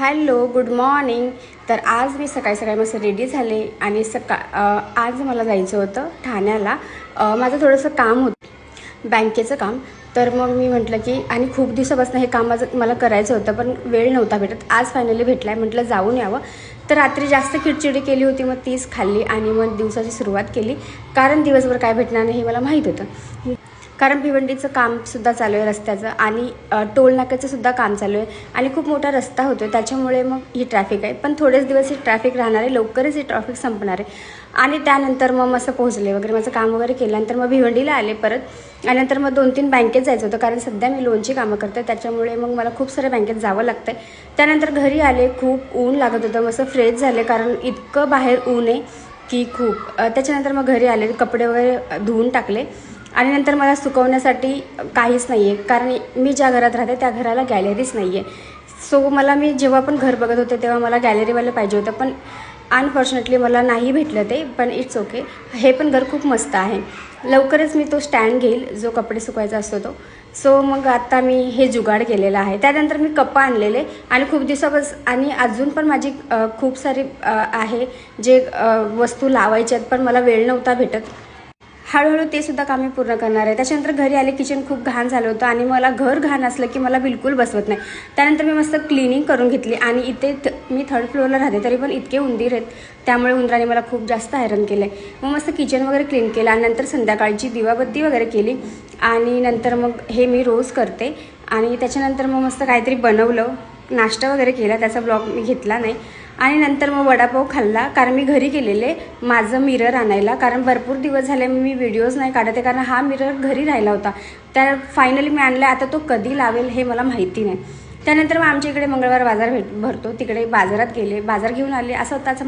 Hello, good morning. तर आज मी सकाळी सकाळी मस्त रेडी झाले आणि आज मला जायचं होतं ठाण्याला. माझं थोडंसं काम होतं, बँकेचं काम. तर मग मी म्हटलं की आणि खूप दिवसापासून हे काम मला करायचं होतं, पण वेळ नव्हता भेटत. आज फायनली भेटला आहे, म्हटलं जाऊन यावं. तर रात्री जास्त चिडचिडी केली होती, मग तीच खाल्ली आणि मग दिवसाची सुरुवात केली. कारण दिवसभर काय भेटणार नाही हे मला माहीत होतं. कारण भिवंडीचं कामसुद्धा चालू आहे रस्त्याचं, आणि टोल नाक्याचंसुद्धा काम चालू आहे आणि खूप मोठा रस्ता होतो, त्याच्यामुळे मग ही ट्रॅफिक आहे. पण थोडेच दिवस ही ट्रॅफिक राहणार आहे, लवकरच ही ट्रॅफिक संपणार आहे. आणि त्यानंतर मग मस्त पोहोचले वगैरे, माझं काम वगैरे केल्यानंतर मग भिवंडीला आले परत. आणि नंतर मग 2-3 बँकेत जायचं होतं, कारण सध्या मी लोनची कामं करते, त्याच्यामुळे मग मला खूप साऱ्या बँकेत जावं लागतं आहे. त्यानंतर घरी आले, खूप ऊन लागत होतं, मस्त फ्रेश झाले, कारण इतकं बाहेर ऊन आहे की खूप. त्याच्यानंतर मग घरी आले, कपडे वगैरे धुवून टाकले. आणि नंतर मला सुकवण्यासाठी काहीच नाही आहे, कारण मी ज्या घरात राहते त्या घराला गॅलरीच नाही आहे. सो मी जेव्हा पण घर बघत होते तेव्हा मला गॅलरीवालं पाहिजे होतं, पण अनफॉर्च्युनेटली मला नाही भेटलं ते. पण इट्स ओके, हे पण घर खूप मस्त आहे. लवकरच मी तो स्टँड घेईल जो कपडे सुकवायचा असतो तो. सो मग आता मी हे जुगाड केलेलं आहे. त्यानंतर मी कप्पा आणलेले आणि खूप दिवसापासून, आणि अजून पण माझी खूप सारी आहे जे वस्तू लावायच्या आहेत, पण मला वेळ नव्हता भेटत. हळूहळू ते सुद्धा काम मी पूर्ण करणार आहे. त्याच्यानंतर घरी आले, किचन खूप घाण झालं होतं आणि मला घर घाण असलं की मला बिलकुल बसवत नाही. त्यानंतर मी मस्त क्लिनिंग करून घेतली. आणि इथे मी 3rd फ्लोअरला राहते, तरी पण इतके उंदीर आहेत, त्यामुळे उंदराने मला खूप जास्त हैराण केलं आहे. मग मस्त किचन वगैरे क्लीन केलं आणि नंतर संध्याकाळची दिवाबत्ती वगैरे केली. आणि नंतर मग हे मी रोज करते. आणि त्याच्यानंतर मग मस्त काहीतरी बनवलं, नाश्ता वगैरे केला, त्याचा ब्लॉग मी घेतला नाही. आणि नंतर मग वडापाव खाल्ला, कारण मी घरी गेलेले माझं मिरर आणायला, कारण भरपूर दिवस झाले मी व्हिडिओज नाही काढत आहे, कारण हा मिरर घरी राहिला होता. तर फायनली मी आणला. आता तो कधी लावेल हे मला माहिती नाही. त्यानंतर मग आमच्या इकडे मंगळवार बाजार भरतो, तिकडे बाजारात गेले, बाजार घेऊन आले. असं होताच